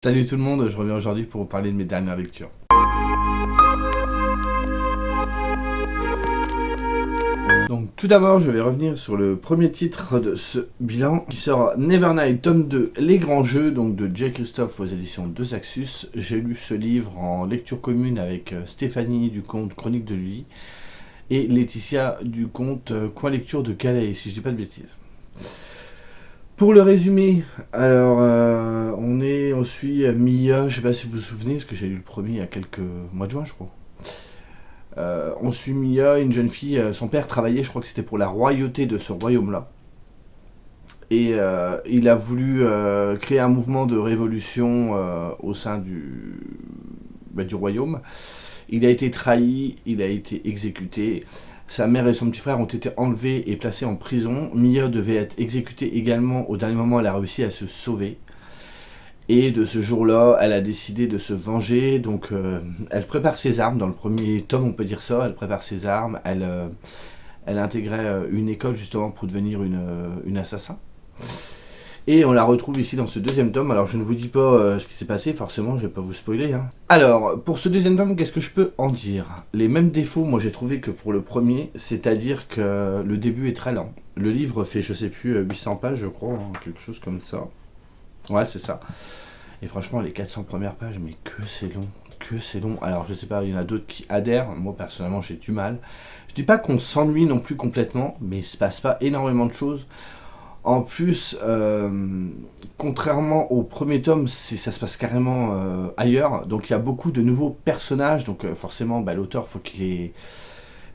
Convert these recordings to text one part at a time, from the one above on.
Salut tout le monde, je reviens aujourd'hui pour vous parler de mes dernières lectures. Donc tout d'abord, je vais revenir sur le premier titre de ce bilan qui sort Nevernight, tome 2, Les Grands Jeux, donc de J. Christophe aux éditions de Saxus. J'ai lu ce livre en lecture commune avec Stéphanie du compte Chronique de lui et Laetitia du compte Coin Lecture de Calais, si je dis pas de bêtises. Pour le résumé, alors on suit Mia, je sais pas si vous vous souvenez, parce que j'ai lu le premier il y a quelques mois de juin, je crois. On suit Mia, une jeune fille, son père travaillait, je crois que c'était pour la royauté de ce royaume-là. Et il a voulu créer un mouvement de révolution au sein du royaume. Il a été trahi, il a été exécuté. Sa mère et son petit frère ont été enlevés et placés en prison. Mia devait être exécutée également. Au dernier moment, elle a réussi à se sauver. Et de ce jour-là, elle a décidé de se venger. Donc, elle prépare ses armes. Dans le premier tome, on peut dire ça. Elle prépare ses armes. Elle intégrait une école justement pour devenir une assassin. Et on la retrouve ici dans ce deuxième tome. Alors je ne vous dis pas ce qui s'est passé, forcément je vais pas vous spoiler. Alors pour ce deuxième tome, qu'est-ce que je peux en dire? Les mêmes défauts, moi j'ai trouvé que pour le premier, c'est-à-dire que le début est très lent. Le livre fait, je sais plus, 800 pages je crois, quelque chose comme ça. Ouais, c'est ça. Et franchement les 400 premières pages, mais que c'est long. Que c'est long. Alors je sais pas, il y en a d'autres qui adhèrent. Moi personnellement j'ai du mal. Je dis pas qu'on s'ennuie non plus complètement, mais il se passe pas énormément de choses. En plus, contrairement au premier tome, ça se passe carrément ailleurs. Donc il y a beaucoup de nouveaux personnages. Donc forcément, l'auteur, faut qu'il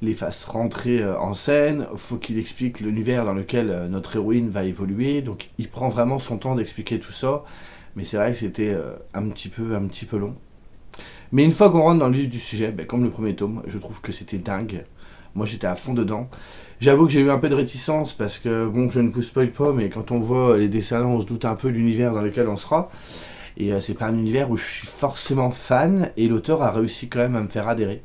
les fasse rentrer en scène. Faut qu'il explique l'univers dans lequel notre héroïne va évoluer. Donc il prend vraiment son temps d'expliquer tout ça. Mais c'est vrai que c'était un petit peu long. Mais une fois qu'on rentre dans le vif du sujet, comme le premier tome, je trouve que c'était dingue. Moi j'étais à fond dedans. J'avoue que j'ai eu un peu de réticence parce que, bon, je ne vous spoil pas, mais quand on voit les dessins, on se doute un peu de l'univers dans lequel on sera. Et c'est pas un univers où je suis forcément fan, et l'auteur a réussi quand même à me faire adhérer.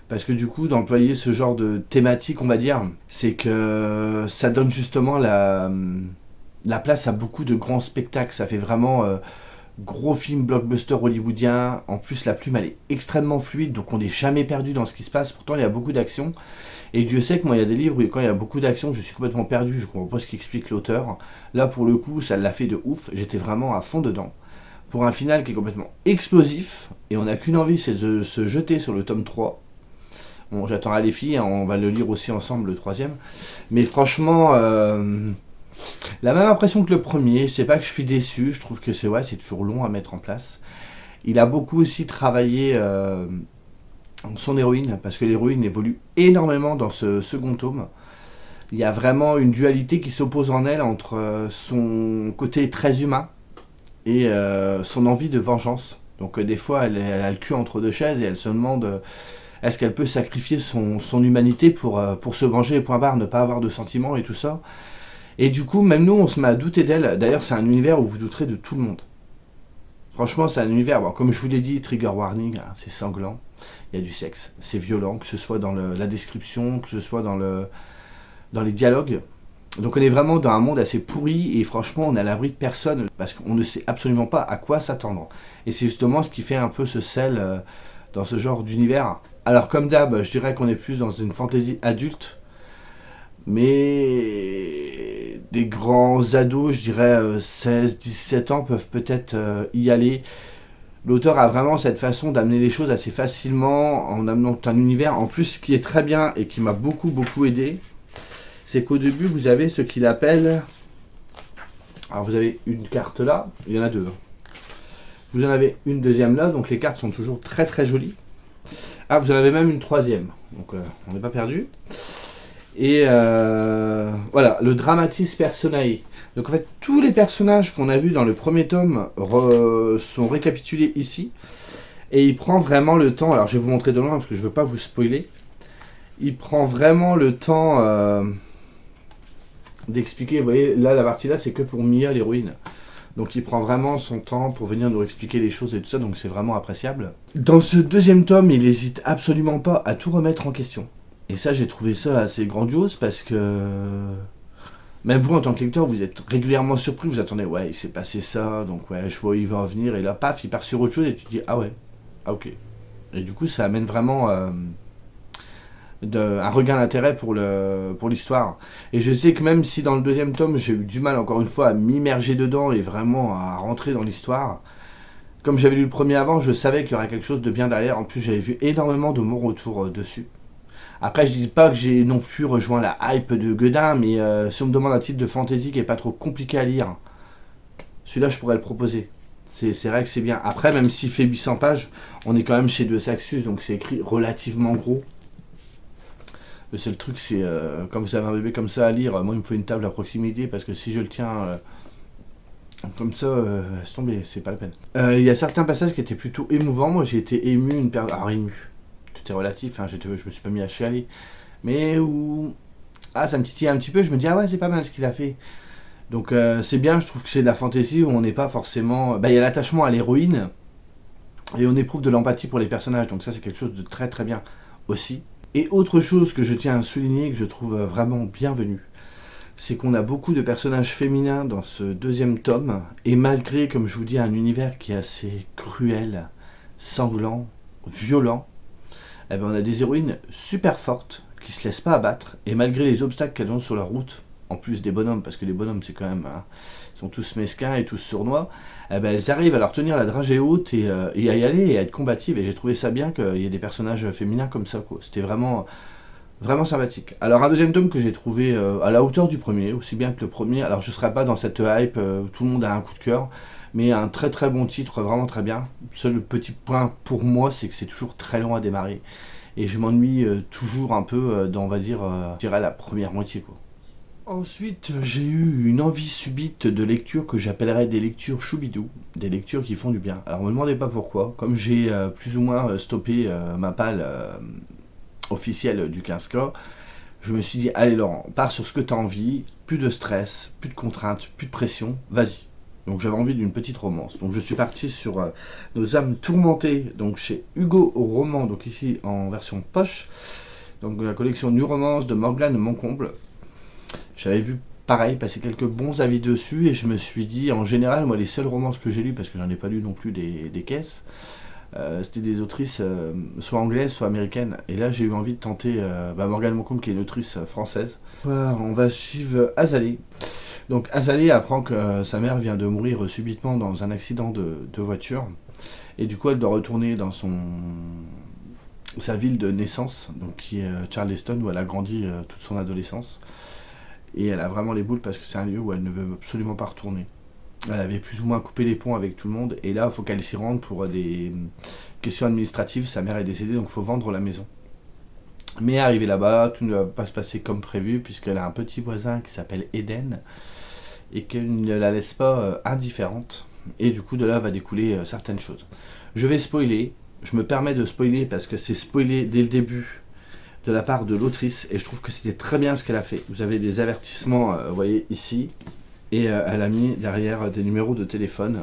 Parce que du coup, d'employer ce genre de thématique, on va dire, c'est que ça donne justement la place à beaucoup de grands spectacles. Ça fait vraiment gros film blockbuster hollywoodien. En plus, la plume, elle est extrêmement fluide, donc on n'est jamais perdu dans ce qui se passe. Pourtant, il y a beaucoup d'action. Et Dieu sait que moi, il y a des livres où quand il y a beaucoup d'action, je suis complètement perdu, je ne comprends pas ce qu'explique l'auteur. Là, pour le coup, ça l'a fait de ouf. J'étais vraiment à fond dedans. Pour un final qui est complètement explosif, et on n'a qu'une envie, c'est de se jeter sur le tome 3. Bon, j'attends les filles, on va le lire aussi ensemble, le troisième. Mais franchement, la même impression que le premier. Je sais pas que je suis déçu, je trouve que c'est toujours long à mettre en place. Il a beaucoup aussi travaillé son héroïne, parce que l'héroïne évolue énormément dans ce second tome. Il y a vraiment une dualité qui s'oppose en elle entre son côté très humain et son envie de vengeance. Donc des fois, elle a le cul entre deux chaises et elle se demande est-ce qu'elle peut sacrifier son humanité pour se venger, point barre, ne pas avoir de sentiments et tout ça. Et du coup, même nous, on se met à douter d'elle. D'ailleurs, c'est un univers où vous douterez de tout le monde. Franchement, c'est un univers, comme je vous l'ai dit, trigger warning, c'est sanglant, il y a du sexe, c'est violent, que ce soit dans la description, que ce soit dans les dialogues. Donc on est vraiment dans un monde assez pourri et franchement on est à l'abri de personne parce qu'on ne sait absolument pas à quoi s'attendre. Et c'est justement ce qui fait un peu ce sel dans ce genre d'univers. Alors comme d'hab, je dirais qu'on est plus dans une fantasy adulte, mais des grands ados, je dirais 16-17 ans, peuvent peut-être y aller. L'auteur a vraiment cette façon d'amener les choses assez facilement en amenant un univers. En plus, ce qui est très bien et qui m'a beaucoup aidé, c'est qu'au début, vous avez ce qu'il appelle... Alors vous avez une carte là, il y en a deux. Vous en avez une deuxième là, donc les cartes sont toujours très jolies. Ah, vous en avez même une troisième, donc on n'est pas perdu. Et voilà, le dramatis personae. Donc en fait, tous les personnages qu'on a vus dans le premier tome sont récapitulés ici. Et il prend vraiment le temps, alors je vais vous montrer de loin parce que je ne veux pas vous spoiler. Il prend vraiment le temps d'expliquer, vous voyez, là la partie là c'est que pour Mia l'héroïne. Donc il prend vraiment son temps pour venir nous expliquer les choses et tout ça, donc c'est vraiment appréciable. Dans ce deuxième tome, il n'hésite absolument pas à tout remettre en question. Et ça, j'ai trouvé ça assez grandiose parce que Même vous, en tant que lecteur, vous êtes régulièrement surpris, vous attendez, ouais, il s'est passé ça, donc ouais, je vois où il va en venir, et là, paf, il part sur autre chose, et tu te dis, ah ouais, ah ok. Et du coup, ça amène vraiment un regain d'intérêt pour l'histoire. Et je sais que même si dans le deuxième tome, j'ai eu du mal, encore une fois, à m'immerger dedans et vraiment à rentrer dans l'histoire, comme j'avais lu le premier avant, je savais qu'il y aurait quelque chose de bien derrière. En plus, j'avais vu énormément de mon retour dessus. Après, je dis pas que j'ai non plus rejoint la hype de Godin, mais si on me demande un titre de fantasy qui est pas trop compliqué à lire, celui-là, je pourrais le proposer. C'est vrai que c'est bien. Après, même s'il fait 800 pages, on est quand même chez De Saxus, donc c'est écrit relativement gros. Le seul truc, c'est quand vous avez un bébé comme ça à lire, moi, il me faut une table à proximité, parce que si je le tiens comme ça, laisse tomber, c'est pas la peine. Il y a certains passages qui étaient plutôt émouvants. Moi, j'ai été ému une période. Alors, ému, c'était relatif, hein, je me suis pas mis à chialer. Mais où. Ah, ça me titille un petit peu, je me dis, ah ouais, c'est pas mal ce qu'il a fait. Donc, c'est bien, je trouve que c'est de la fantaisie où on n'est pas forcément. Bah, il y a l'attachement à l'héroïne et on éprouve de l'empathie pour les personnages. Donc, ça, c'est quelque chose de très très bien aussi. Et autre chose que je tiens à souligner, que je trouve vraiment bienvenue, c'est qu'on a beaucoup de personnages féminins dans ce deuxième tome, et malgré, comme je vous dis, un univers qui est assez cruel, sanglant, violent, eh ben on a des héroïnes super fortes, qui se laissent pas abattre, et malgré les obstacles qu'elles ont sur leur route, en plus des bonhommes, parce que les bonhommes c'est quand même, hein, ils sont tous mesquins et tous sournois, eh ben elles arrivent à leur tenir la dragée haute et à y aller et à être combatives, et j'ai trouvé ça bien qu'il y ait des personnages féminins comme ça, quoi. C'était vraiment sympathique. Alors un deuxième tome que j'ai trouvé à la hauteur du premier, aussi bien que le premier. Alors je ne serai pas dans cette hype, tout le monde a un coup de cœur, mais un très très bon titre, vraiment très bien. Seul petit point pour moi, c'est que c'est toujours très long à démarrer. Et je m'ennuie toujours un peu dans, on va dire, je dirais la première moitié, quoi. Ensuite, j'ai eu une envie subite de lecture que j'appellerais des lectures choubidou, des lectures qui font du bien. Alors, ne me demandez pas pourquoi. Comme j'ai plus ou moins stoppé ma palle officielle du 15K, je me suis dit, allez Laurent, pars sur ce que tu as envie, plus de stress, plus de contraintes, plus de pression, vas-y. Donc j'avais envie d'une petite romance. Donc je suis parti sur Nos âmes tourmentées, donc chez Hugo Roman, donc ici en version poche. Donc de la collection New Romance de Morgane Moncomble. J'avais vu pareil passer quelques bons avis dessus et je me suis dit, en général, moi les seules romances que j'ai lues, parce que j'en ai pas lu non plus des caisses, c'était des autrices soit anglaises, soit américaines. Et là, j'ai eu envie de tenter Morgane Moncombe, qui est une autrice française. On va suivre Azalée. Donc Azalée apprend que sa mère vient de mourir subitement dans un accident de voiture. Et du coup, elle doit retourner dans sa ville de naissance, donc qui est Charleston, où elle a grandi toute son adolescence. Et elle a vraiment les boules parce que c'est un lieu où elle ne veut absolument pas retourner. Elle avait plus ou moins coupé les ponts avec tout le monde, et là il faut qu'elle s'y rende pour des questions administratives. Sa mère est décédée, donc il faut vendre la maison. Mais arrivé là-bas, tout ne va pas se passer comme prévu, puisqu'elle a un petit voisin qui s'appelle Eden, et qu'elle ne la laisse pas indifférente. Et du coup, de là va découler certaines choses. Je vais spoiler, je me permets de spoiler parce que c'est spoilé dès le début de la part de l'autrice, et je trouve que c'était très bien ce qu'elle a fait. Vous avez des avertissements, vous voyez ici, et elle a mis derrière des numéros de téléphone.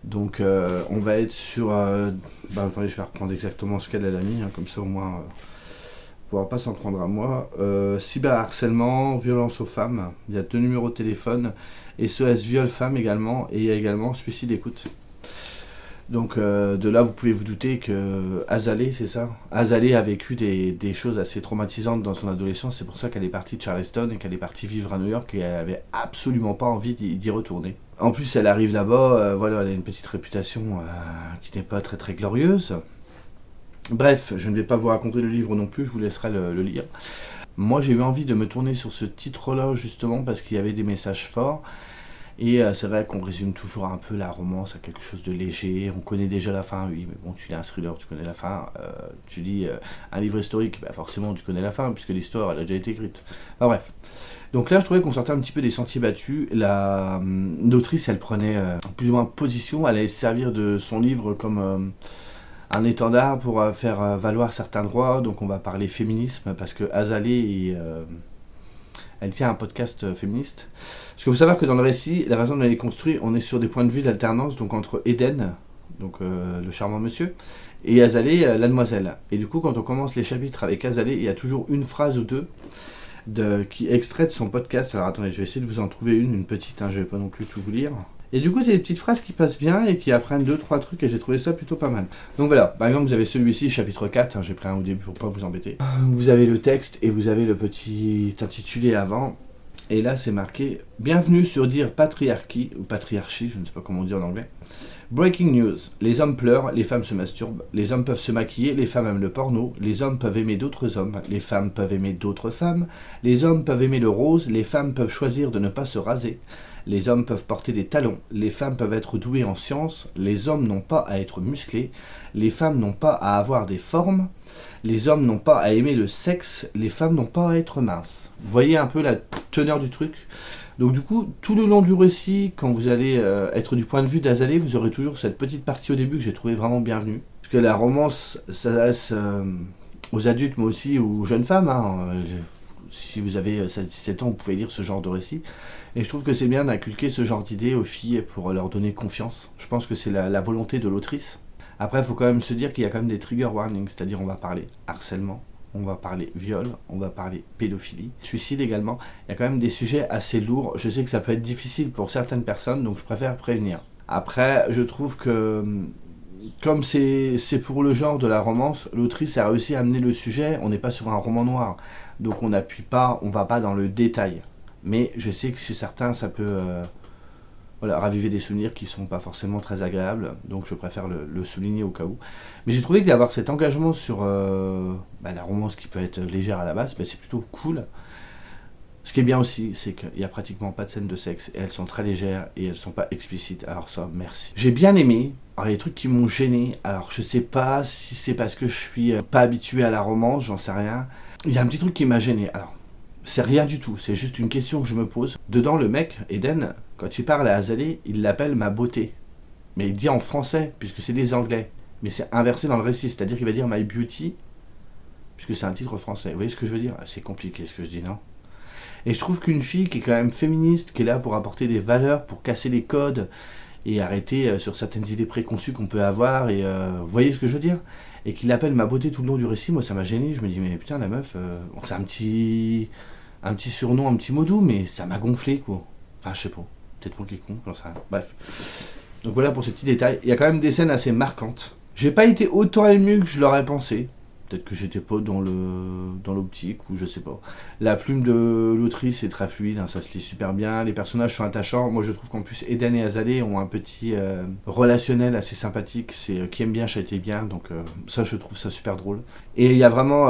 Donc on va être sur... attendez, je vais reprendre exactement ce qu'elle a mis, hein, comme ça au moins... on pourra pas s'en prendre à moi. Cyberharcèlement, violence aux femmes, il y a 2 numéros de téléphone, SOS viol femmes également, et il y a également suicide écoute. Donc de là, vous pouvez vous douter que Azalée, c'est ça, Azalée a vécu des choses assez traumatisantes dans son adolescence. C'est pour ça qu'elle est partie de Charleston et qu'elle est partie vivre à New York, et elle avait absolument pas envie d'y retourner. En plus, elle arrive là-bas, voilà, elle a une petite réputation qui n'est pas très très glorieuse. Bref, je ne vais pas vous raconter le livre non plus, je vous laisserai le lire. Moi, j'ai eu envie de me tourner sur ce titre-là justement parce qu'il y avait des messages forts. Et c'est vrai qu'on résume toujours un peu la romance à quelque chose de léger. On connaît déjà la fin, oui, mais bon, tu lis un thriller, tu connais la fin. Tu lis un livre historique, bah forcément tu connais la fin, puisque l'histoire elle a déjà été écrite. Enfin bref. Donc là, je trouvais qu'on sortait un petit peu des sentiers battus. L'autrice, elle prenait plus ou moins position. Elle allait se servir de son livre comme un étendard pour faire valoir certains droits. Donc on va parler féminisme, parce que Azalée elle tient un podcast féministe. Parce que vous savez que dans le récit, la raison dont elle est construite, on est sur des points de vue d'alternance, donc entre Eden, donc le charmant monsieur, et Azalée, la demoiselle. Et du coup, quand on commence les chapitres avec Azalée, il y a toujours une phrase ou deux qui extrait de son podcast. Alors attendez, je vais essayer de vous en trouver une petite, hein, je vais pas non plus tout vous lire. Et du coup, c'est des petites phrases qui passent bien et qui apprennent 2-3 trucs et j'ai trouvé ça plutôt pas mal. Donc voilà, par exemple, vous avez celui-ci, chapitre 4, hein, j'ai pris un au début pour pas vous embêter. Vous avez le texte et vous avez le petit intitulé avant. Et là, c'est marqué « Bienvenue sur Dire Patriarchie » ou « Patriarchie », je ne sais pas comment on dit en anglais. Breaking news. Les hommes pleurent, les femmes se masturbent, les hommes peuvent se maquiller, les femmes aiment le porno, les hommes peuvent aimer d'autres hommes, les femmes peuvent aimer d'autres femmes, les hommes peuvent aimer le rose, les femmes peuvent choisir de ne pas se raser, les hommes peuvent porter des talons, les femmes peuvent être douées en sciences, les hommes n'ont pas à être musclés, les femmes n'ont pas à avoir des formes, les hommes n'ont pas à aimer le sexe, les femmes n'ont pas à être minces. Vous voyez un peu la teneur du truc ? Donc du coup, tout le long du récit, quand vous allez être du point de vue d'Azalée, vous aurez toujours cette petite partie au début que j'ai trouvé vraiment bienvenue. Parce que la romance s'adresse aux adultes, mais aussi aux jeunes femmes. Hein. Si vous avez 17 ans, vous pouvez lire ce genre de récit. Et je trouve que c'est bien d'inculquer ce genre d'idées aux filles pour leur donner confiance. Je pense que c'est la volonté de l'autrice. Après, il faut quand même se dire qu'il y a quand même des trigger warnings, c'est-à-dire on va parler harcèlement, on va parler viol, on va parler pédophilie, suicide également. Il y a quand même des sujets assez lourds. Je sais que ça peut être difficile pour certaines personnes, donc je préfère prévenir. Après, je trouve que comme c'est pour le genre de la romance, l'autrice a réussi à amener le sujet. On n'est pas sur un roman noir, donc on n'appuie pas, on va pas dans le détail. Mais je sais que chez certains, ça peut raviver des souvenirs qui sont pas forcément très agréables, donc je préfère le souligner au cas où. Mais j'ai trouvé qu'avoir cet engagement sur la romance qui peut être légère à la base, c'est plutôt cool. Ce qui est bien aussi, c'est qu'il n'y a pratiquement pas de scènes de sexe, et elles sont très légères, et elles sont pas explicites, alors ça, merci. J'ai bien aimé, alors il y a des trucs qui m'ont gêné, alors je sais pas si c'est parce que je suis pas habitué à la romance, j'en sais rien. Il y a un petit truc qui m'a gêné, alors c'est rien du tout, c'est juste une question que je me pose. Dedans, le mec, Eden, quand il parle à Azalée, il l'appelle ma beauté. Mais il dit en français, puisque c'est des anglais. Mais c'est inversé dans le récit, c'est-à-dire qu'il va dire my beauty, puisque c'est un titre français. Vous voyez ce que je veux dire ? C'est compliqué ce que je dis, non ? Et je trouve qu'une fille qui est quand même féministe, qui est là pour apporter des valeurs, pour casser les codes, et arrêter sur certaines idées préconçues qu'on peut avoir, et vous voyez ce que je veux dire ? Et qu'il l'appelle ma beauté tout le long du récit, moi ça m'a gêné, je me dis mais putain la meuf, c'est un petit surnom, un petit mot doux, mais ça m'a gonflé quoi. Enfin je sais pas, peut-être moi qui est con, j'en sais rien. Bref. Donc voilà pour ces petits détails. Il y a quand même des scènes assez marquantes. J'ai pas été autant ému que je l'aurais pensé. Peut-être que j'étais pas dans l'optique, ou je sais pas. La plume de l'autrice est très fluide, hein, ça se lit super bien. Les personnages sont attachants. Moi je trouve qu'en plus Eden et Azalée ont un petit relationnel assez sympathique. C'est qui aime bien châtie bien, donc ça je trouve ça super drôle. Et il y a vraiment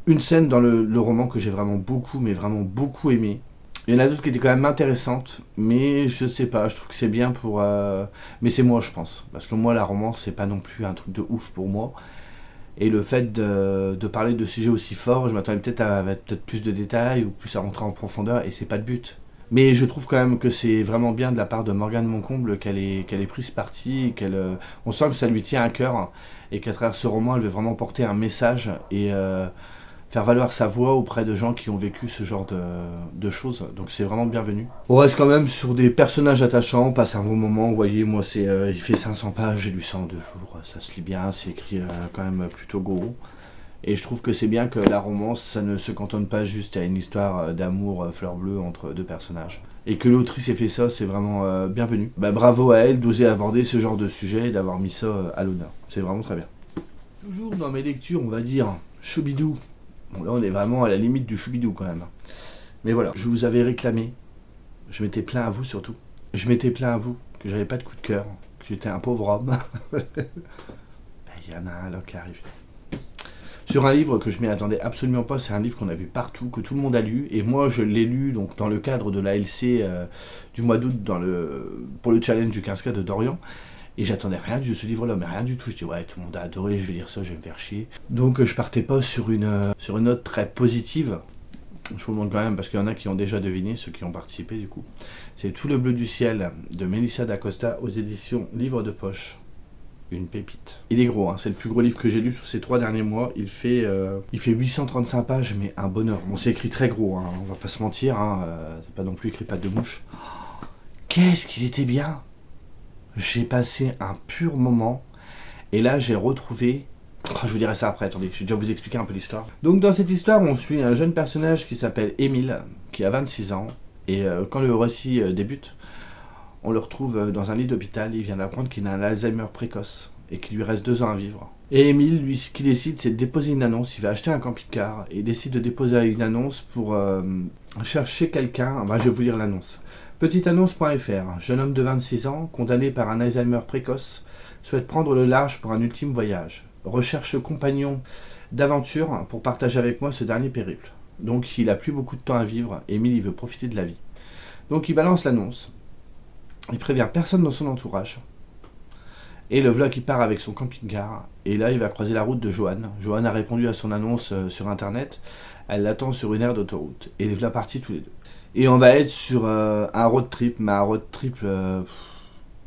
une scène dans le roman que j'ai vraiment beaucoup, mais vraiment beaucoup aimé. Il y en a d'autres qui étaient quand même intéressantes, mais je sais pas, je trouve que c'est bien pour... Mais c'est moi je pense, parce que moi la romance c'est pas non plus un truc de ouf pour moi. Et le fait de parler de sujets aussi forts, je m'attendais peut-être à peut-être plus de détails ou plus à rentrer en profondeur, et c'est pas le but. Mais je trouve quand même que c'est vraiment bien de la part de Morgane Moncomble qu'elle ait pris ce parti, on sent que ça lui tient à cœur, et qu'à travers ce roman, elle veut vraiment porter un message et faire valoir sa voix auprès de gens qui ont vécu ce genre de choses. Donc c'est vraiment bienvenu. On reste quand même sur des personnages attachants, on passe un bon moment. Vous voyez, moi il fait 500 pages, j'ai lu ça en 2 jours, ça se lit bien, c'est écrit quand même plutôt gros. Et je trouve que c'est bien que la romance, ça ne se cantonne pas juste à une histoire d'amour fleur bleue entre deux personnages. Et que l'autrice ait fait ça, c'est vraiment bienvenu. Bravo à elle d'oser aborder ce genre de sujet et d'avoir mis ça à l'honneur. C'est vraiment très bien. Toujours dans mes lectures, on va dire, choubidou. Bon là on est vraiment à la limite du choubidou quand même. Mais voilà, je vous avais réclamé, je m'étais plaint à vous surtout, je m'étais plaint à vous que j'avais pas de coup de cœur, que j'étais un pauvre homme. Il y en a un là qui arrive. Sur un livre que je m'y attendais absolument pas, c'est un livre qu'on a vu partout, que tout le monde a lu, et moi je l'ai lu donc dans le cadre de l'ALC du mois d'août pour le challenge du 15K de Dorian. Et j'attendais rien de ce livre-là, mais rien du tout. Je dis ouais, tout le monde a adoré, je vais lire ça, je vais me faire chier. Donc je partais pas sur une note très positive. Je vous le montre quand même parce qu'il y en a qui ont déjà deviné, ceux qui ont participé du coup. C'est Tout le bleu du ciel de Melissa d'Acosta aux éditions Livre de Poche. Une pépite. Il est gros, hein, c'est le plus gros livre que j'ai lu sur ces 3 derniers mois. Il fait 835 pages, mais un bonheur. Bon, c'est écrit très gros, hein, on va pas se mentir, hein, c'est pas non plus écrit patte de mouche. Qu'est-ce qu'il était bien! J'ai passé un pur moment, et là j'ai retrouvé Oh, je vous dirai ça après, attendez, je vais déjà vous expliquer un peu l'histoire. Donc dans cette histoire, on suit un jeune personnage qui s'appelle Émile, qui a 26 ans, et quand le récit débute, on le retrouve dans un lit d'hôpital, il vient d'apprendre qu'il a un Alzheimer précoce, et qu'il lui reste 2 ans à vivre. Et Émile, lui, ce qu'il décide, c'est de déposer une annonce, il va acheter un camping-car, et il décide de déposer une annonce pour chercher quelqu'un, je vais vous lire l'annonce. Petiteannonce.fr, jeune homme de 26 ans, condamné par un Alzheimer précoce, souhaite prendre le large pour un ultime voyage. Recherche compagnon d'aventure pour partager avec moi ce dernier périple. Donc il a plus beaucoup de temps à vivre, Émile il veut profiter de la vie. Donc il balance l'annonce, il prévient personne dans son entourage, et le vlog il part avec son camping-car, et là il va croiser la route de Joanne. Joanne a répondu à son annonce sur internet, elle l'attend sur une aire d'autoroute, et les voilà partis tous les deux. Et on va être sur un road trip, mais un road trip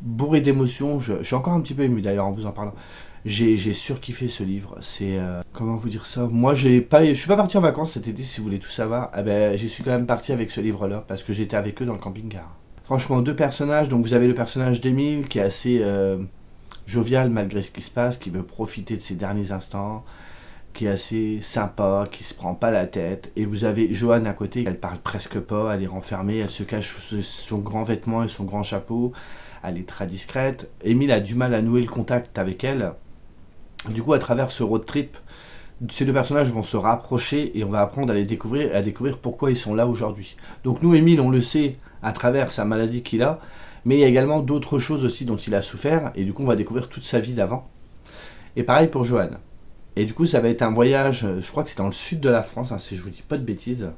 bourré d'émotions, je suis encore un petit peu ému d'ailleurs en vous en parlant. J'ai surkiffé ce livre. C'est comment vous dire ça. Moi, je suis pas parti en vacances cet été, si vous voulez tout savoir. Eh ben, j'y suis quand même parti avec ce livre-là parce que j'étais avec eux dans le camping-car. Franchement, 2 personnages. Donc, vous avez le personnage d'Émile qui est assez jovial malgré ce qui se passe, qui veut profiter de ses derniers instants, qui est assez sympa, qui se prend pas la tête. Et vous avez Joanne à côté. Elle parle presque pas. Elle est renfermée. Elle se cache sous son grand vêtement et son grand chapeau. Elle est très discrète. Émile a du mal à nouer le contact avec elle. Du coup, à travers ce road trip, ces 2 personnages vont se rapprocher et on va apprendre à découvrir pourquoi ils sont là aujourd'hui. Donc nous, Émile, on le sait à travers sa maladie qu'il a, mais il y a également d'autres choses aussi dont il a souffert, et du coup, on va découvrir toute sa vie d'avant. Et pareil pour Joanne. Et du coup, ça va être un voyage, je crois que c'est dans le sud de la France, si je vous dis pas de bêtises.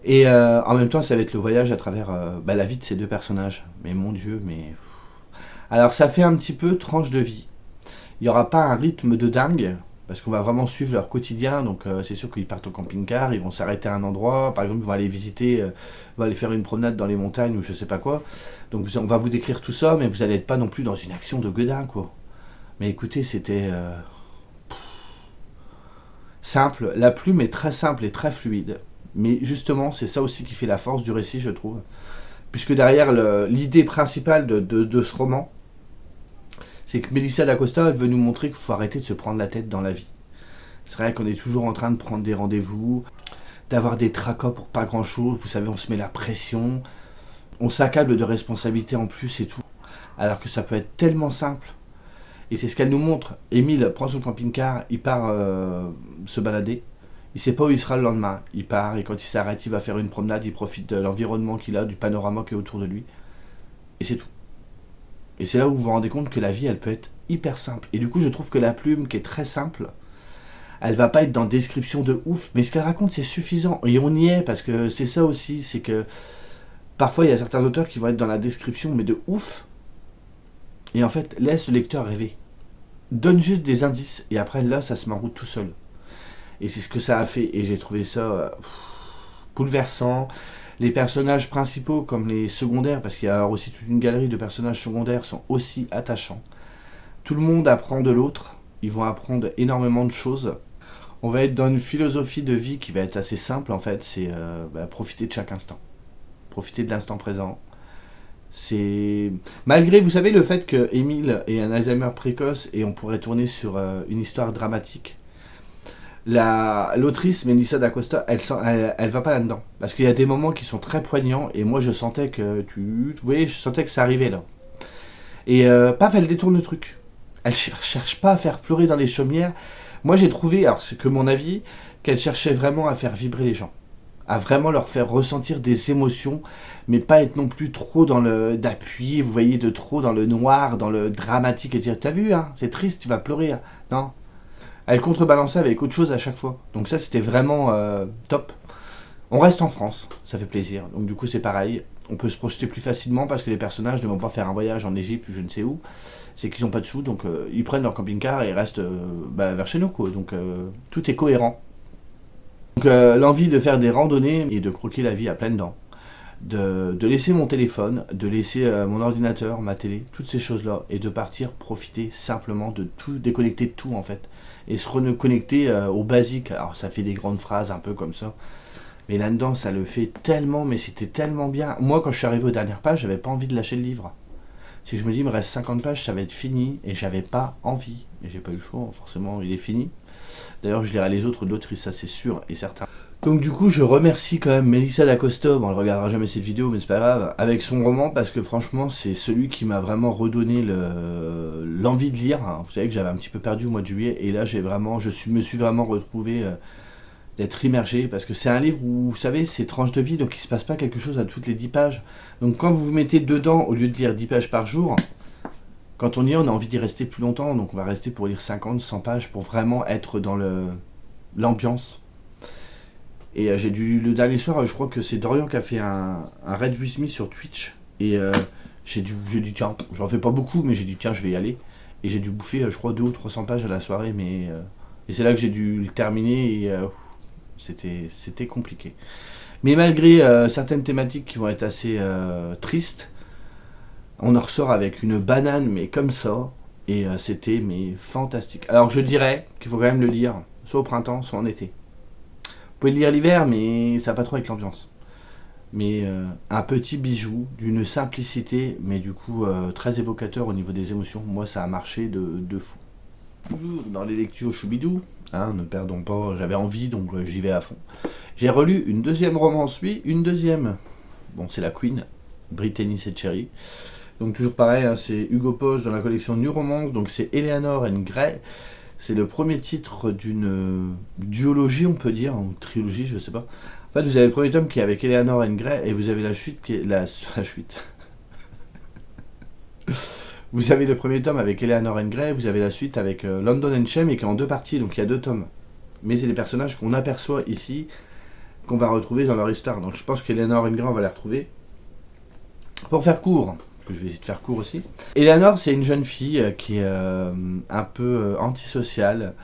Et en même temps, ça va être le voyage à travers la vie de ces 2 personnages. Mais mon Dieu, mais... Alors ça fait un petit peu tranche de vie. Il n'y aura pas un rythme de dingue, parce qu'on va vraiment suivre leur quotidien. Donc c'est sûr qu'ils partent au camping-car, ils vont s'arrêter à un endroit, par exemple ils vont aller visiter, ils vont aller faire une promenade dans les montagnes ou je sais pas quoi. Donc on va vous décrire tout ça, mais vous n'allez être pas non plus dans une action de gueudin, quoi. Mais écoutez, c'était simple, la plume est très simple et très fluide. Mais justement, c'est ça aussi qui fait la force du récit, je trouve. Puisque derrière l'idée principale de ce roman, c'est que Melissa d'Acosta, elle veut nous montrer qu'il faut arrêter de se prendre la tête dans la vie. C'est vrai qu'on est toujours en train de prendre des rendez-vous, d'avoir des tracas pour pas grand-chose. Vous savez, on se met la pression, on s'accable de responsabilités en plus et tout. Alors que ça peut être tellement simple. Et c'est ce qu'elle nous montre. Émile prend son camping-car, il part se balader. Il sait pas où il sera le lendemain. Il part et quand il s'arrête, il va faire une promenade, il profite de l'environnement qu'il a, du panorama qui est autour de lui. Et c'est tout. Et c'est là où vous vous rendez compte que la vie, elle peut être hyper simple. Et du coup, je trouve que la plume, qui est très simple, elle va pas être dans description de ouf, mais ce qu'elle raconte, c'est suffisant. Et on y est, parce que c'est ça aussi, c'est que parfois, il y a certains auteurs qui vont être dans la description, mais de ouf. Et en fait, laisse le lecteur rêver. Donne juste des indices, et après, là, ça se met en route tout seul. Et c'est ce que ça a fait, et j'ai trouvé ça bouleversant. Les personnages principaux comme les secondaires, parce qu'il y a aussi toute une galerie de personnages secondaires, sont aussi attachants. Tout le monde apprend de l'autre, ils vont apprendre énormément de choses. On va être dans une philosophie de vie qui va être assez simple en fait, c'est profiter de chaque instant. Profiter de l'instant présent. C'est malgré, vous savez, le fait que Émile ait un Alzheimer précoce et on pourrait tourner sur une histoire dramatique. L'autrice Melissa d'Acosta, elle va pas là-dedans. Parce qu'il y a des moments qui sont très poignants et moi je sentais que vous voyez, je sentais que ça arrivait là. Et paf, elle détourne le truc. Elle cherche pas à faire pleurer dans les chaumières. Moi j'ai trouvé, alors c'est que mon avis, qu'elle cherchait vraiment à faire vibrer les gens. À vraiment leur faire ressentir des émotions, mais pas être non plus trop dans le d'appuyer, vous voyez, de trop dans le noir, dans le dramatique et dire t'as vu, hein, c'est triste, tu vas pleurer. Hein. Non. Elle contrebalançait avec autre chose à chaque fois. Donc ça, c'était vraiment top. On reste en France, ça fait plaisir. Donc du coup, c'est pareil. On peut se projeter plus facilement parce que les personnages ne vont pas faire un voyage en Égypte ou je ne sais où. C'est qu'ils n'ont pas de sous, donc ils prennent leur camping-car et ils restent vers chez nous, quoi. Donc tout est cohérent. Donc l'envie de faire des randonnées et de croquer la vie à pleines dents. De laisser mon téléphone, de laisser mon ordinateur, ma télé, toutes ces choses-là, et de partir profiter simplement de tout, déconnecter de tout en fait, et se reconnecter au basique. Alors ça fait des grandes phrases un peu comme ça, mais là-dedans ça le fait tellement, mais c'était tellement bien. Moi quand je suis arrivé aux dernières pages, j'avais pas envie de lâcher le livre. c'est que je me dis, il me reste 50 pages, ça va être fini, et j'avais pas envie. Et j'ai pas eu le choix, forcément, il est fini. D'ailleurs, je lirai les autres d'autrices, ça c'est sûr et certain. Donc du coup, je remercie quand même Melissa D'Acosta, bon elle regardera jamais cette vidéo, mais c'est pas grave, avec son roman, parce que franchement, c'est celui qui m'a vraiment redonné l'envie de lire. Vous savez que j'avais un petit peu perdu au mois de juillet, et là me suis vraiment retrouvé d'être immergé, parce que c'est un livre où, vous savez, c'est tranche de vie, donc il se passe pas quelque chose à toutes les 10 pages. Donc quand vous vous mettez dedans, au lieu de lire 10 pages par jour, quand on y est, on a envie d'y rester plus longtemps, donc on va rester pour lire 50, 100 pages, pour vraiment être dans l'ambiance. Et le dernier soir, je crois que c'est Dorian qui a fait un raid with me sur Twitch. Et j'ai dit, tiens, j'en fais pas beaucoup, mais j'ai dit, tiens, je vais y aller. Et j'ai dû bouffer, je crois, 200 ou 300 pages à la soirée. Et c'est là que j'ai dû le terminer. Et c'était compliqué. Mais malgré certaines thématiques qui vont être assez tristes, on en ressort avec une banane, mais comme ça. Et c'était fantastique. Alors je dirais qu'il faut quand même le lire, soit au printemps, soit en été. Vous pouvez le lire l'hiver, mais ça va pas trop avec l'ambiance. Mais un petit bijou, d'une simplicité, mais du coup très évocateur au niveau des émotions. Moi, ça a marché de fou. Toujours dans les lectures choubidou, ne perdons pas, j'avais envie, donc j'y vais à fond. J'ai relu une deuxième romance, une deuxième. Bon, c'est la Queen, Brittany Setcheri. Donc toujours pareil, c'est Hugo Poche dans la collection New Romance, donc c'est Eleanor and Gray. C'est le premier titre d'une duologie, on peut dire, ou trilogie, je sais pas. En fait, vous avez le premier tome qui est avec Eleanor and Gray, et vous avez la chute qui est la chute. Vous avez le premier tome avec Eleanor and Gray, vous avez la suite avec London and Shame, et qui est en 2 parties, donc il y a 2 tomes. Mais c'est des personnages qu'on aperçoit ici, qu'on va retrouver dans leur histoire. Donc je pense qu'Eleanor and Gray, on va les retrouver. Pour faire court, que je vais essayer de faire court aussi. Eleanor, c'est une jeune fille qui est un peu antisociale.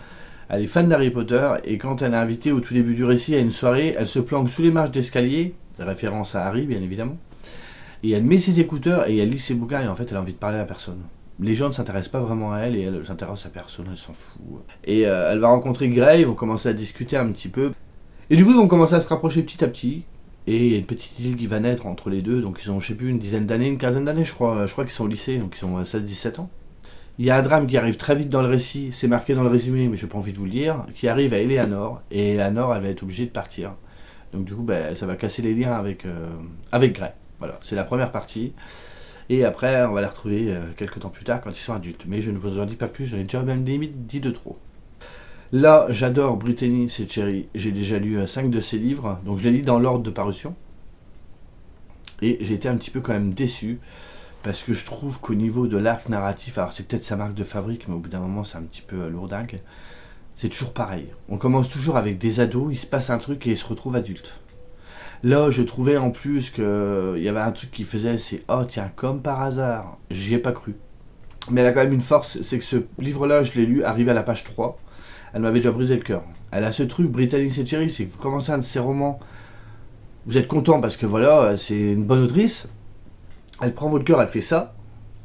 Elle est fan d'Harry Potter, et quand elle est invitée au tout début du récit à une soirée, elle se planque sous les marches d'escalier, référence à Harry bien évidemment, et elle met ses écouteurs et elle lit ses bouquins, et en fait elle a envie de parler à personne. Les gens ne s'intéressent pas vraiment à elle, et elle s'intéresse à personne, elle s'en fout. Et elle va rencontrer Gray, ils vont commencer à discuter un petit peu. Et du coup ils vont commencer à se rapprocher petit à petit. Et il y a une petite île qui va naître entre les deux, donc ils ont, je sais plus, une dizaine d'années, une quinzaine d'années, je crois qu'ils sont au lycée, donc ils sont à 16-17 ans. Il y a un drame qui arrive très vite dans le récit, c'est marqué dans le résumé, mais j'ai pas envie de vous le dire, qui arrive à Eleanor, et Eleanor, elle va être obligée de partir. Donc du coup, ça va casser les liens avec Gray. Voilà, c'est la première partie. Et après, on va la retrouver quelques temps plus tard quand ils sont adultes. Mais je ne vous en dis pas plus, j'en ai déjà même limite dit de trop. Là, j'adore Brittany Setcheri. J'ai déjà lu 5 de ses livres, donc je les lis dans l'ordre de parution. Et j'ai été un petit peu quand même déçu, parce que je trouve qu'au niveau de l'arc narratif, alors c'est peut-être sa marque de fabrique, mais au bout d'un moment c'est un petit peu lourdingue, c'est toujours pareil. On commence toujours avec des ados, il se passe un truc et ils se retrouvent adultes. Là, je trouvais en plus qu'il y avait un truc qui faisait, c'est oh tiens, comme par hasard, j'y ai pas cru. Mais elle a quand même une force, c'est que ce livre-là, je l'ai lu, arrivé à la page 3, elle m'avait déjà brisé le cœur. Elle a ce truc, Brittany Setcheri, c'est que vous commencez un de ses romans, vous êtes content parce que voilà, c'est une bonne autrice, elle prend votre cœur, elle fait ça,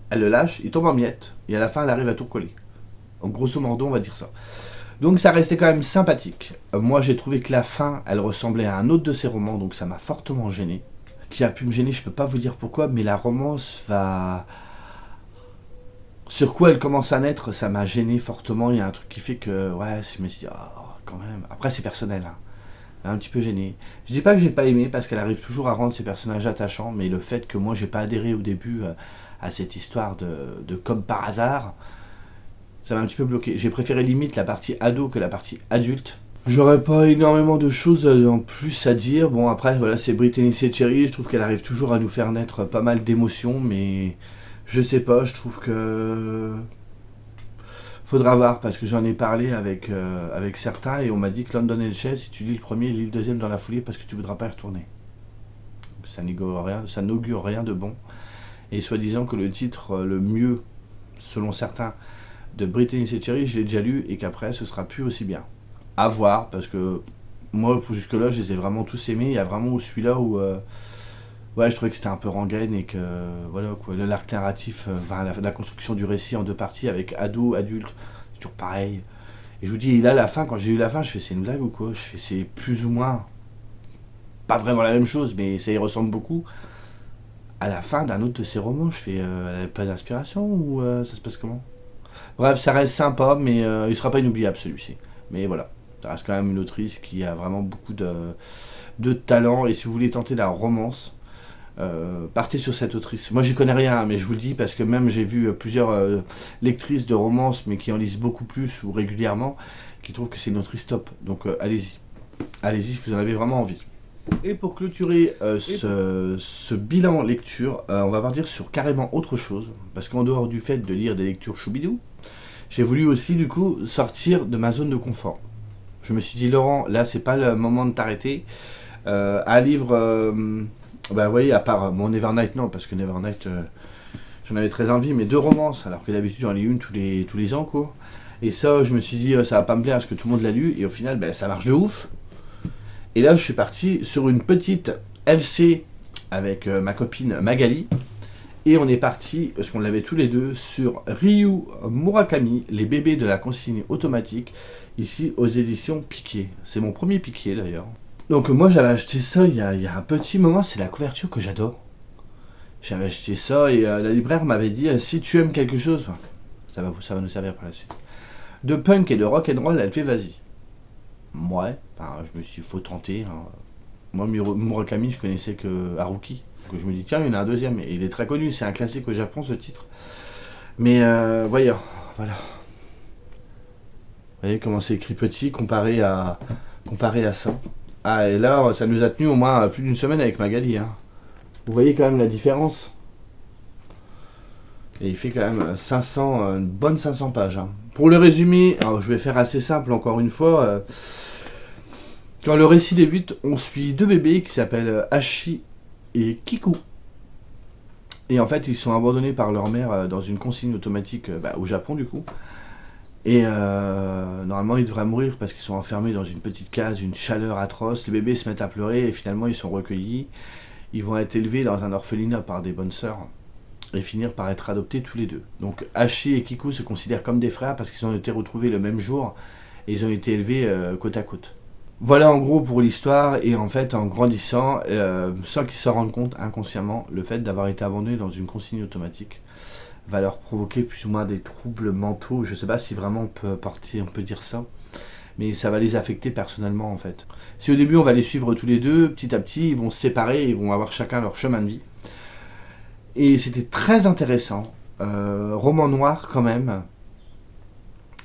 elle le lâche, il tombe en miettes, et à la fin, elle arrive à tout coller. Donc grosso modo, on va dire ça. Donc ça restait quand même sympathique. Moi, j'ai trouvé que la fin, elle ressemblait à un autre de ses romans, donc ça m'a fortement gêné. Qui a pu me gêner, je peux pas vous dire pourquoi, mais la romance va... Sur quoi elle commence à naître, ça m'a gêné fortement. Il y a un truc qui fait que, ouais, je me suis dit, oh, quand même. Après, c'est personnel, hein. Un petit peu gêné. Je dis pas que j'ai pas aimé, parce qu'elle arrive toujours à rendre ses personnages attachants, mais le fait que moi, j'ai pas adhéré au début à cette histoire de comme par hasard, ça m'a un petit peu bloqué. J'ai préféré limite la partie ado que la partie adulte. J'aurais pas énormément de choses en plus à dire. Bon, après, voilà, c'est Brittany Setcheri. Je trouve qu'elle arrive toujours à nous faire naître pas mal d'émotions, mais je sais pas, je trouve que... Faudra voir, parce que j'en ai parlé avec certains, et on m'a dit que London and Shame, si tu lis le premier, lis le deuxième dans la foulée, parce que tu voudras pas y retourner. Ça n'augure rien de bon. Et soi-disant que le titre le mieux, selon certains, de Brittany Setcheri, je l'ai déjà lu, et qu'après ce sera plus aussi bien. À voir, parce que moi jusque là je les ai vraiment tous aimés. Il y a vraiment celui-là où ouais, je trouvais que c'était un peu rengaine, et que voilà quoi, l'arc narratif, la construction du récit en 2 parties avec ado, adulte, c'est toujours pareil. Et je vous dis, là la fin, quand j'ai eu la fin, je fais c'est une blague ou quoi? Je fais c'est plus ou moins pas vraiment la même chose, mais ça y ressemble beaucoup à la fin d'un autre de ses romans. Je fais, elle avait pas d'inspiration ou ça se passe comment? Bref, ça reste sympa, mais il sera pas inoubliable celui-ci. Mais voilà, ça reste quand même une autrice qui a vraiment beaucoup de talent. Et si vous voulez tenter la romance, partez sur cette autrice. Moi, j'y connais rien, mais je vous le dis parce que même j'ai vu plusieurs lectrices de romance, mais qui en lisent beaucoup plus ou régulièrement, qui trouvent que c'est une autrice top. Donc allez-y, allez-y si vous en avez vraiment envie. Et pour clôturer ce bilan lecture, on va partir sur carrément autre chose, parce qu'en dehors du fait de lire des lectures choubidou, j'ai voulu aussi du coup sortir de ma zone de confort. Je me suis dit, Laurent, là c'est pas le moment de t'arrêter. Un livre, bah vous voyez, à part mon Nevernight, non, parce que Nevernight, j'en avais très envie, mais 2 romances, alors que d'habitude j'en lis une tous les ans, quoi. Et ça, je me suis dit, ça va pas me plaire parce que tout le monde l'a lu, et au final, bah, ça marche de ouf. Et là, je suis parti sur une petite LC avec ma copine Magali. Et on est parti, parce qu'on l'avait tous les deux, sur Ryu Murakami, Les bébés de la consigne automatique, ici aux éditions Piquet. C'est mon premier Piquet d'ailleurs. Donc moi j'avais acheté ça il y a un petit moment, c'est la couverture que j'adore. J'avais acheté ça et la libraire m'avait dit si tu aimes quelque chose, enfin, ça va nous servir par la suite. De punk et de rock and roll, elle fait vas-y. Ouais, enfin, je me suis dit faut tenter. Hein. Moi Murakami je connaissais que Haruki. Donc je me dis tiens il y en a un deuxième et il est très connu, c'est un classique au Japon ce titre. Mais voyons, voilà. Vous voyez comment c'est écrit petit comparé à ça. Ah et là ça nous a tenu au moins plus d'une semaine avec Magali. Hein. Vous voyez quand même la différence. Et il fait quand même 500, une bonne 500 pages. Hein. Pour le résumer, alors je vais faire assez simple encore une fois. Quand le récit débute, on suit 2 bébés qui s'appellent Hachi et Kiku. Et en fait, ils sont abandonnés par leur mère dans une consigne automatique au Japon du coup. Et normalement, ils devraient mourir parce qu'ils sont enfermés dans une petite case, une chaleur atroce. Les bébés se mettent à pleurer et finalement, ils sont recueillis. Ils vont être élevés dans un orphelinat par des bonnes sœurs et finir par être adoptés tous les deux. Donc Hachi et Kiku se considèrent comme des frères parce qu'ils ont été retrouvés le même jour et ils ont été élevés côte à côte. Voilà en gros pour l'histoire et en fait en grandissant, sans qu'ils se rendent compte inconsciemment, le fait d'avoir été abandonnés dans une consigne automatique va leur provoquer plus ou moins des troubles mentaux. Je sais pas si vraiment on peut dire ça, mais ça va les affecter personnellement en fait. Si au début on va les suivre tous les deux, petit à petit ils vont se séparer, ils vont avoir chacun leur chemin de vie. Et c'était très intéressant, roman noir quand même,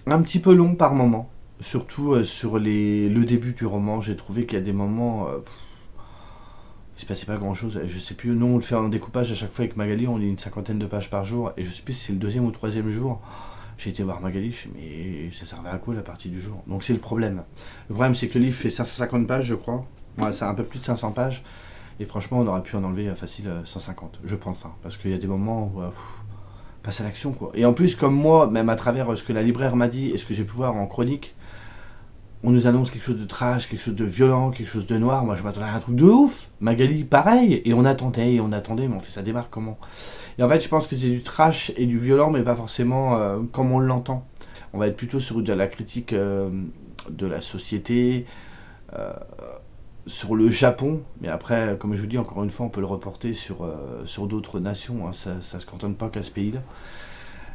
un petit peu long par moment. Surtout sur le début du roman, j'ai trouvé qu'il y a des moments, il se passait pas grand chose. Je sais plus, nous on le fait en découpage à chaque fois avec Magali, on lit une 50aine de pages par jour, et je sais plus si c'est le 2e ou 3e jour. J'ai été voir Magali, je me suis dit, mais ça servait à quoi la partie du jour? Donc c'est le problème. Le problème c'est que le livre fait 550 pages, je crois. Ouais, c'est un peu plus de 500 pages. Et franchement, on aurait pu en enlever facile 150, je pense. Hein, parce qu'il y a des moments où passe à l'action quoi. Et en plus, comme moi, même à travers ce que la libraire m'a dit et ce que j'ai pu voir en chronique, on nous annonce quelque chose de trash, quelque chose de violent, quelque chose de noir. Moi, je m'attendais à un truc de ouf. Magali, pareil. Et on attendait, mais on fait ça démarre comment? Et en fait, je pense que c'est du trash et du violent, mais pas forcément comme on l'entend. On va être plutôt sur de la critique de la société, sur le Japon. Mais après, comme je vous dis, encore une fois, on peut le reporter sur d'autres nations. Hein. Ça se cantonne pas qu'à ce pays-là.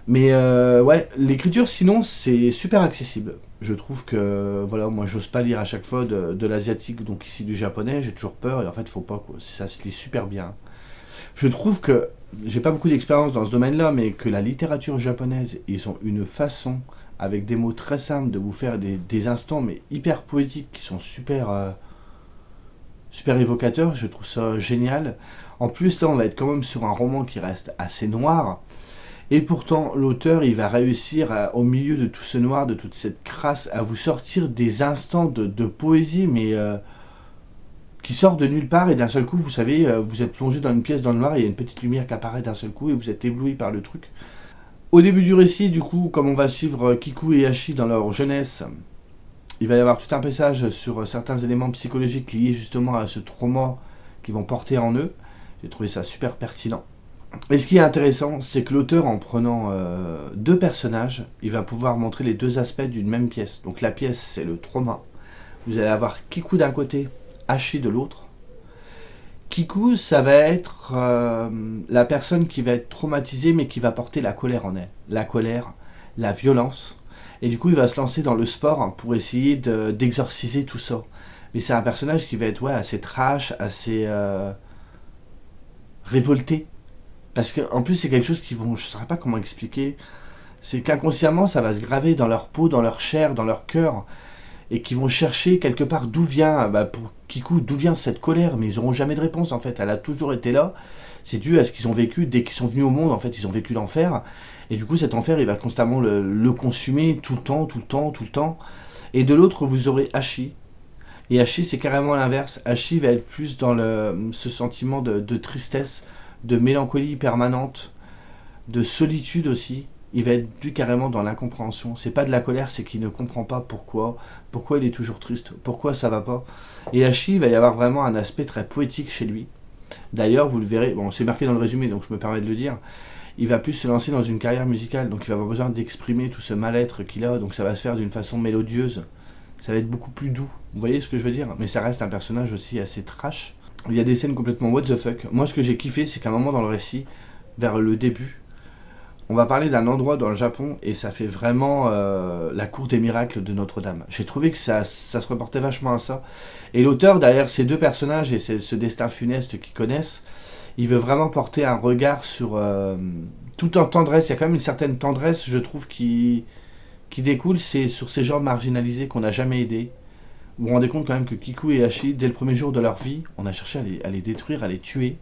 Mais ouais, l'écriture sinon c'est super accessible. Je trouve que voilà, moi j'ose pas lire à chaque fois de l'asiatique, donc ici du japonais, j'ai toujours peur et en fait faut pas quoi. Ça se lit super bien. Je trouve que j'ai pas beaucoup d'expérience dans ce domaine-là, mais que la littérature japonaise, ils ont une façon avec des mots très simples de vous faire des instants mais hyper poétiques qui sont super évocateurs. Je trouve ça génial. En plus là, on va être quand même sur un roman qui reste assez noir. Et pourtant, l'auteur, il va réussir, au milieu de tout ce noir, de toute cette crasse, à vous sortir des instants de poésie, mais qui sortent de nulle part, et d'un seul coup, vous savez, vous êtes plongé dans une pièce dans le noir, et il y a une petite lumière qui apparaît d'un seul coup, et vous êtes ébloui par le truc. Au début du récit, du coup, comme on va suivre Kiku et Hachi dans leur jeunesse, il va y avoir tout un passage sur certains éléments psychologiques liés justement à ce trauma qu'ils vont porter en eux. J'ai trouvé ça super pertinent. Et ce qui est intéressant, c'est que l'auteur, en prenant 2 personnages, il va pouvoir montrer les 2 aspects d'une même pièce. Donc la pièce, c'est le trauma. Vous allez avoir Kiku d'un côté, Hachi de l'autre, Kiku, ça va être la personne qui va être traumatisée, mais qui va porter la colère en elle. La colère, la violence. Et du coup, il va se lancer dans le sport pour essayer d'exorciser tout ça. Mais c'est un personnage qui va être assez trash, assez révolté. Parce qu'en plus, c'est quelque chose qui vont. Je ne saurais pas comment expliquer. C'est qu'inconsciemment, ça va se graver dans leur peau, dans leur chair, dans leur cœur. Et qui vont chercher quelque part d'où vient, pour Kiku, d'où vient cette colère. Mais ils n'auront jamais de réponse en fait. Elle a toujours été là. C'est dû à ce qu'ils ont vécu. Dès qu'ils sont venus au monde, en fait, ils ont vécu l'enfer. Et du coup, cet enfer, il va constamment le consumer tout le temps, tout le temps, tout le temps. Et de l'autre, vous aurez Hachi. Et Hachi, c'est carrément l'inverse. Hachi va être plus dans ce sentiment de tristesse, de mélancolie permanente, de solitude aussi. Il va être plus carrément dans l'incompréhension. C'est pas de la colère, c'est qu'il ne comprend pas pourquoi il est toujours triste, pourquoi ça va pas. Et Hachi, il va y avoir vraiment un aspect très poétique chez lui. D'ailleurs, vous le verrez, bon, c'est marqué dans le résumé, donc je me permets de le dire. Il va plus se lancer dans une carrière musicale, donc il va avoir besoin d'exprimer tout ce mal-être qu'il a, donc ça va se faire d'une façon mélodieuse. Ça va être beaucoup plus doux. Vous voyez ce que je veux dire? Mais ça reste un personnage aussi assez trash. Il y a des scènes complètement what the fuck. Moi, ce que j'ai kiffé, c'est qu'à un moment dans le récit, vers le début, on va parler d'un endroit dans le Japon et ça fait vraiment la cour des miracles de Notre-Dame. J'ai trouvé que ça se reportait vachement à ça. Et l'auteur, derrière ces deux personnages et ce destin funeste qu'ils connaissent, il veut vraiment porter un regard sur tout en tendresse. Il y a quand même une certaine tendresse, je trouve, qui découle, c'est sur ces gens marginalisés qu'on n'a jamais aidés. Vous vous rendez compte quand même que Kiku et Hachi, dès le premier jour de leur vie, on a cherché à les détruire, à les tuer.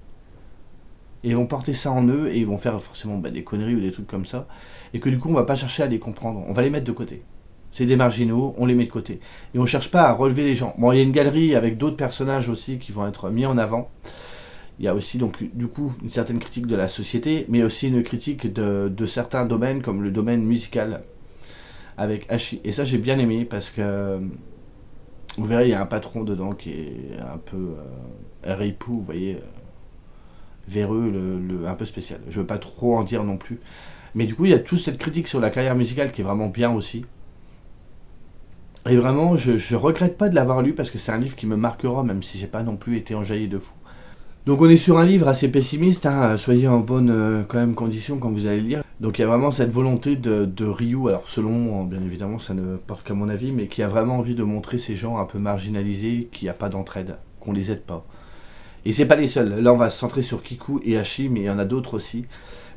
Et ils vont porter ça en eux et ils vont faire forcément des conneries ou des trucs comme ça. Et que du coup, on va pas chercher à les comprendre. On va les mettre de côté. C'est des marginaux, on les met de côté. Et on cherche pas à relever les gens. Bon, il y a une galerie avec d'autres personnages aussi qui vont être mis en avant. Il y a aussi donc du coup une certaine critique de la société, mais aussi une critique de certains domaines comme le domaine musical avec Hachi. Et ça j'ai bien aimé parce que vous verrez il y a un patron dedans qui est un peu ripou, vous voyez, véreux, un peu spécial. Je veux pas trop en dire non plus. Mais du coup il y a toute cette critique sur la carrière musicale qui est vraiment bien aussi. Et vraiment je regrette pas de l'avoir lu parce que c'est un livre qui me marquera même si j'ai pas non plus été enjaillé de fou. Donc on est sur un livre assez pessimiste, hein, soyez en bonne quand même condition quand vous allez le lire. Donc il y a vraiment cette volonté de Ryu, alors selon, bien évidemment ça ne porte qu'à mon avis, mais qui a vraiment envie de montrer ces gens un peu marginalisés, qu'il n'y a pas d'entraide, qu'on les aide pas. Et c'est pas les seuls, là on va se centrer sur Kiku et Hachi, mais il y en a d'autres aussi.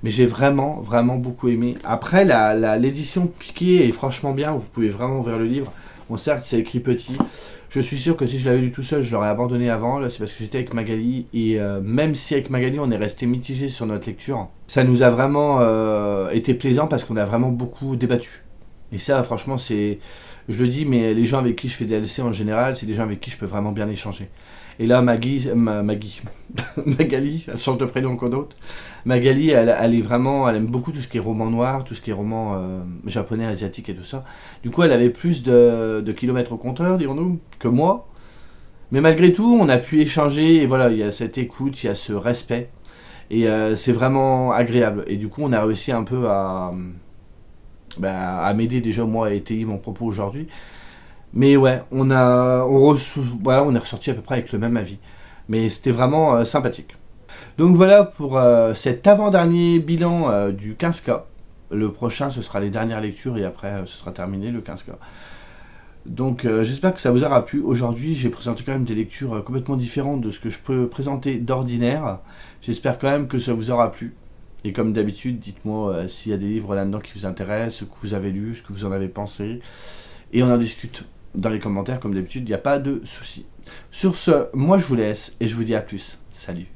Mais j'ai vraiment, vraiment beaucoup aimé. Après l'édition piquée est franchement bien, vous pouvez vraiment ouvrir le livre. Bon certes c'est écrit petit. Je suis sûr que si je l'avais lu tout seul, je l'aurais abandonné avant. Là, c'est parce que j'étais avec Magali. Et même si avec Magali, on est resté mitigé sur notre lecture, ça nous a vraiment été plaisant parce qu'on a vraiment beaucoup débattu. Et ça, franchement, c'est. Je le dis, mais les gens avec qui je fais des LC en général, c'est des gens avec qui je peux vraiment bien échanger. Et là, Maggie, Magali, elle change de prénom encore d'autres. Magali, elle est vraiment, elle aime beaucoup tout ce qui est roman noir, tout ce qui est roman japonais, asiatique et tout ça. Du coup, elle avait plus de kilomètres au compteur, dirons-nous, que moi. Mais malgré tout, on a pu échanger et voilà, il y a cette écoute, il y a ce respect. Et c'est vraiment agréable. Et du coup, on a réussi un peu à m'aider déjà, moi, à étayer mon propos aujourd'hui. Mais ouais, on est ressorti à peu près avec le même avis. Mais c'était vraiment sympathique. Donc voilà pour cet avant-dernier bilan du 15K. Le prochain, ce sera les dernières lectures et après, ce sera terminé le 15K. Donc j'espère que ça vous aura plu. Aujourd'hui, j'ai présenté quand même des lectures complètement différentes de ce que je peux présenter d'ordinaire. J'espère quand même que ça vous aura plu. Et comme d'habitude, dites-moi s'il y a des livres là-dedans qui vous intéressent, ce que vous avez lu, ce que vous en avez pensé. Et on en discute dans les commentaires, comme d'habitude, il n'y a pas de souci. Sur ce, moi je vous laisse et je vous dis à plus. Salut.